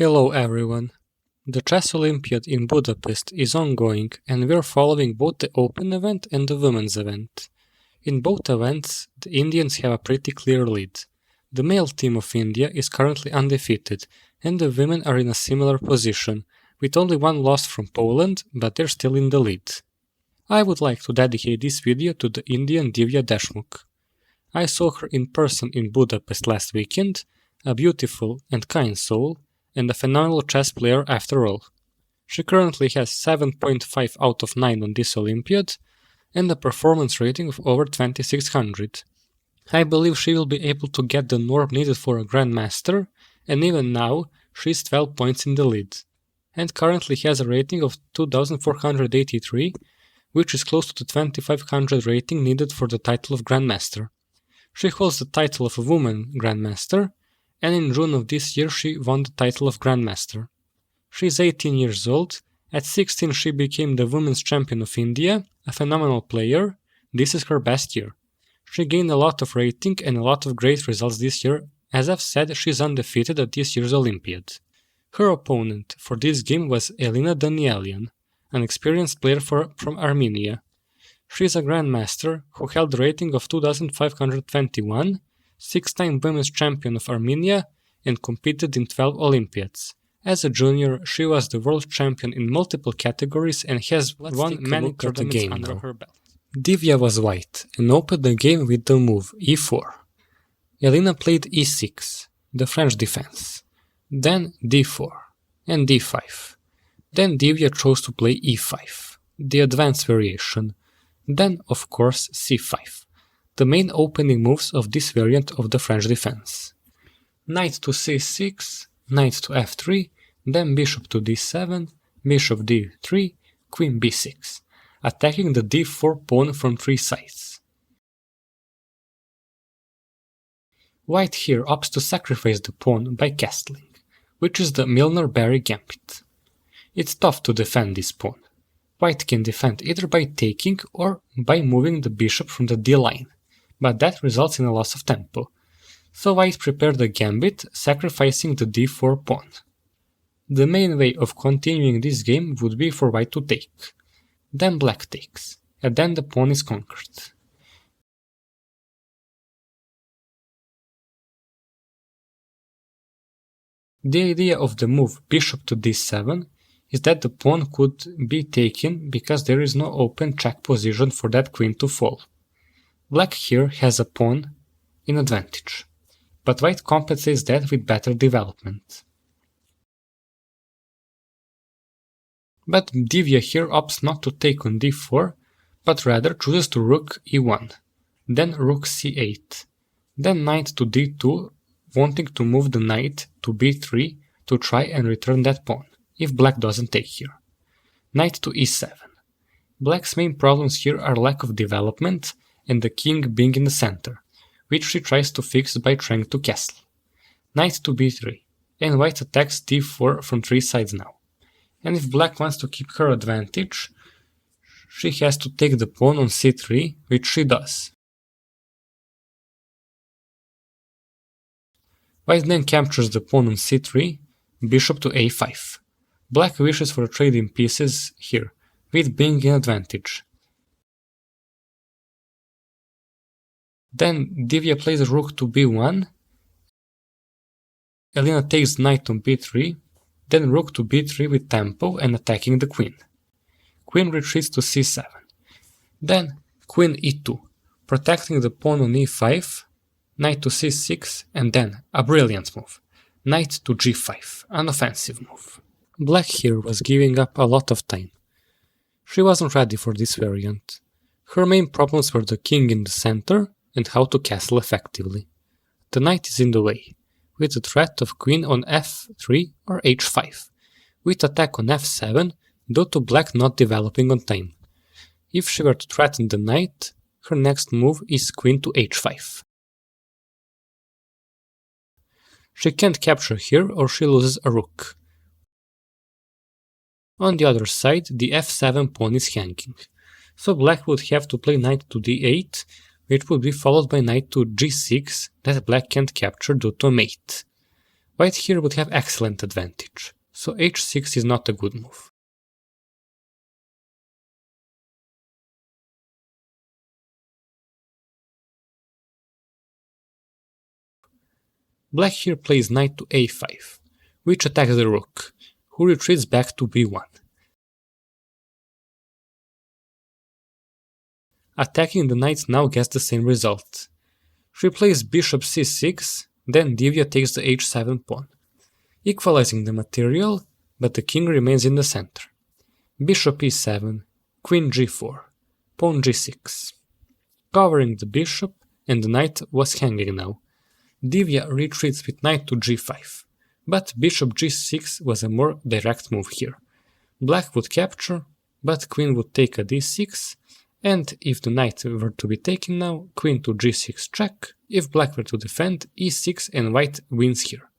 Hello everyone. The Chess Olympiad in Budapest is ongoing and we're following both the Open event and the Women's event. In both events, the Indians have a pretty clear lead. The male team of India is currently undefeated and the women are in a similar position, with only one loss from Poland, but they're still in the lead. I would like to dedicate this video to the Indian Divya Deshmukh. I saw her in person in Budapest last weekend, a beautiful and kind soul, and a phenomenal chess player after all. She currently has 7.5 out of 9 on this Olympiad and a performance rating of over 2600. I believe she will be able to get the norm needed for a Grandmaster, and even now she is 12 points in the lead, and currently has a rating of 2483, which is close to the 2500 rating needed for the title of Grandmaster. She holds the title of a woman Grandmaster, and in June of this year she won the title of Grandmaster. She is 18 years old. At 16 she became the Women's Champion of India, a phenomenal player. This is her best year. She gained a lot of rating and a lot of great results this year. As I've said, she is undefeated at this year's Olympiad. Her opponent for this game was Elina Danielian, an experienced player from Armenia. She is a Grandmaster who held a rating of 2521, 6-time Women's Champion of Armenia, and competed in 12 Olympiads. As a junior, she was the world champion in multiple categories and has won many tournaments under her belt. Divya was white and opened the game with the move e4. Elina played e6, the French defense, then d4 and d5. Then Divya chose to play e5, the advanced variation, then of course c5, the main opening moves of this variant of the French defense. Knight to c6, knight to f3, then bishop to d7, bishop d3, queen b6, attacking the d4 pawn from three sides. White here opts to sacrifice the pawn by castling, which is the Milner-Barry gambit. It's tough to defend this pawn. White can defend either by taking or by moving the bishop from the d-line, but that results in a loss of tempo. So White prepared the gambit, sacrificing the d4 pawn. The main way of continuing this game would be for White to take. Then Black takes, and then the pawn is conquered. The idea of the move bishop to d7 is that the pawn could be taken because there is no open check position for that queen to fall. Black here has a pawn in advantage, but White compensates that with better development. But Divya here opts not to take on d4, but rather chooses to rook e1, then rook c8, then knight to d2, wanting to move the knight to b3 to try and return that pawn, if Black doesn't take here. Knight to e7. Black's main problems here are lack of development and the king being in the center, which she tries to fix by trying to castle. Knight to b3, and White attacks d4 from three sides now. And if Black wants to keep her advantage, she has to take the pawn on c3, which she does. White then captures the pawn on c3, bishop to a5. Black wishes for trading pieces here, with being in advantage. Then Divya plays rook to b1, Elina takes knight on b3, then rook to b3 with tempo and attacking the queen. Queen retreats to c7. Then queen e2, protecting the pawn on e5, knight to c6, and then a brilliant move, knight to g5, an offensive move. Black here was giving up a lot of time. She wasn't ready for this variant. Her main problems were the king in the center and how to castle effectively. The knight is in the way, with the threat of queen on f3 or h5, with attack on f7 due to Black not developing on time. If she were to threaten the knight, her next move is queen to h5. She can't capture here or she loses a rook. On the other side, the f7 pawn is hanging, so Black would have to play knight to d8, which would be followed by knight to g6 that Black can't capture due to a mate. White here would have excellent advantage, so h6 is not a good move. Black here plays knight to a5, which attacks the rook, who retreats back to b1. Attacking the knight now gets the same result. She plays bishop c6, then Divya takes the h7 pawn, equalizing the material, but the king remains in the center. Bishop e7, queen g4, pawn g6. Covering the bishop, and the knight was hanging now. Divya retreats with knight to g5, but bishop g6 was a more direct move here. Black would capture, but queen would take a d6, and if the knight were to be taken now, queen to g6 check. If black were to defend, e6 and white wins here.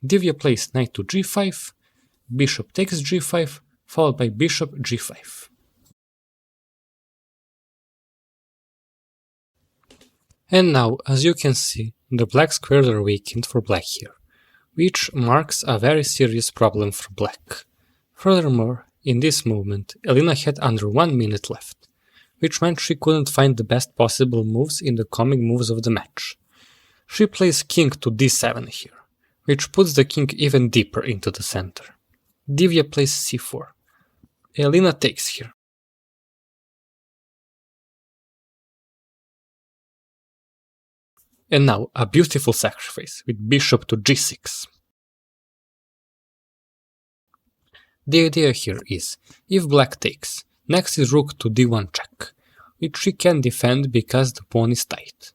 Divya plays knight to g5, bishop takes g5, followed by bishop g5. And now, as you can see, the black squares are weakened for black here, which marks a very serious problem for black. Furthermore, in this movement, Elina had under 1 minute left, which meant she couldn't find the best possible moves in the coming moves of the match. She plays king to d7 here, which puts the king even deeper into the center. Divya plays c4. Elina takes here. And now, a beautiful sacrifice with bishop to g6. The idea here is, if black takes, next is rook to d1 check, which she can defend because the pawn is tight.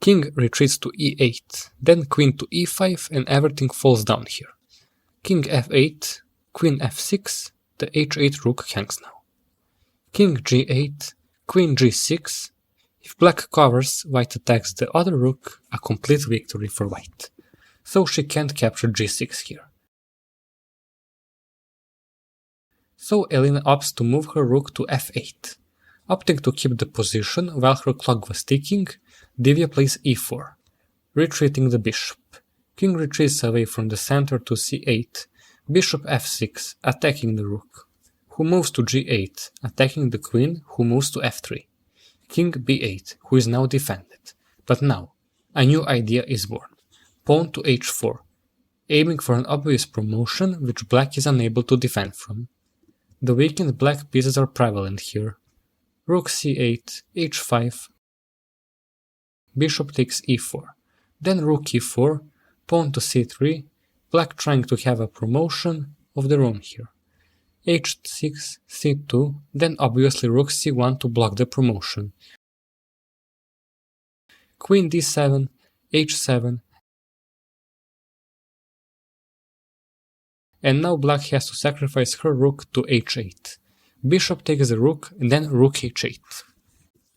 King retreats to e8, then queen to e5 and everything falls down here. King f8, queen f6, the h8 rook hangs now. King g8, queen g6. If black covers, white attacks the other rook, a complete victory for white. So she can't capture g6 here. So Elina opts to move her rook to f8. Opting to keep the position while her clock was ticking, Divya plays e4, retreating the bishop. King retreats away from the center to c8, bishop f6, attacking the rook, who moves to g8, attacking the queen, who moves to f3. King b8, who is now defended. But now, a new idea is born. Pawn to h4, aiming for an obvious promotion which black is unable to defend from. The weakened black pieces are prevalent here. Rook c8, h5, bishop takes e4, then rook e4, pawn to c3, black trying to have a promotion of their own here. h6, c2, then obviously rook c1 to block the promotion. Queen d7, h7, and now black has to sacrifice her rook to h8. Bishop takes the rook, and then rook h8.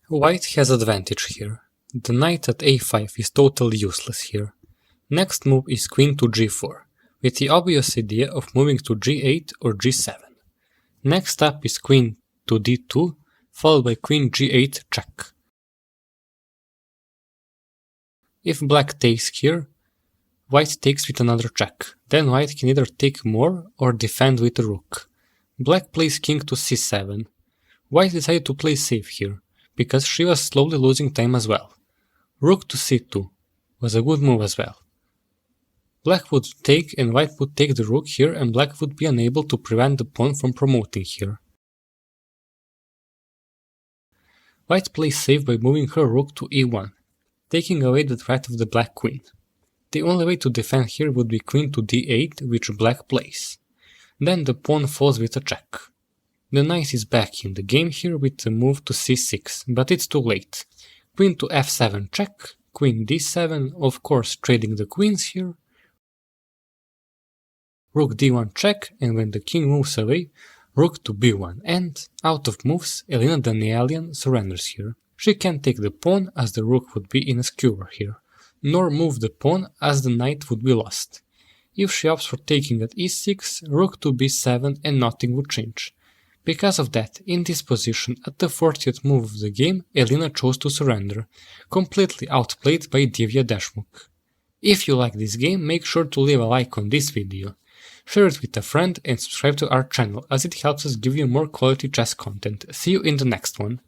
White has advantage here. The knight at a5 is totally useless here. Next move is queen to g4, with the obvious idea of moving to g8 or g7. Next up is queen to d2, followed by queen g8 check. If black takes here, white takes with another check. Then white can either take more or defend with a rook. Black plays king to c7. White decided to play safe here, because she was slowly losing time as well. Rook to c2 was a good move as well. Black would take and white would take the rook here, and black would be unable to prevent the pawn from promoting here. White plays safe by moving her rook to e1, taking away the threat of the black queen. The only way to defend here would be queen to d8, which black plays. Then the pawn falls with a check. The knight is back in the game here with a move to c6, but it's too late. Queen to f7 check, queen d7, of course trading the queens here. Rook d1 check, and when the king moves away, rook to b1, and, out of moves, Elina Danielian surrenders here. She can't take the pawn as the rook would be in a skewer here, nor move the pawn as the knight would be lost. If she opts for taking at e6, rook to b7 and nothing would change. Because of that, in this position, at the 40th move of the game, Elina chose to surrender, completely outplayed by Divya Deshmukh. If you like this game, make sure to leave a like on this video, share it with a friend and subscribe to our channel as it helps us give you more quality chess content. See you in the next one.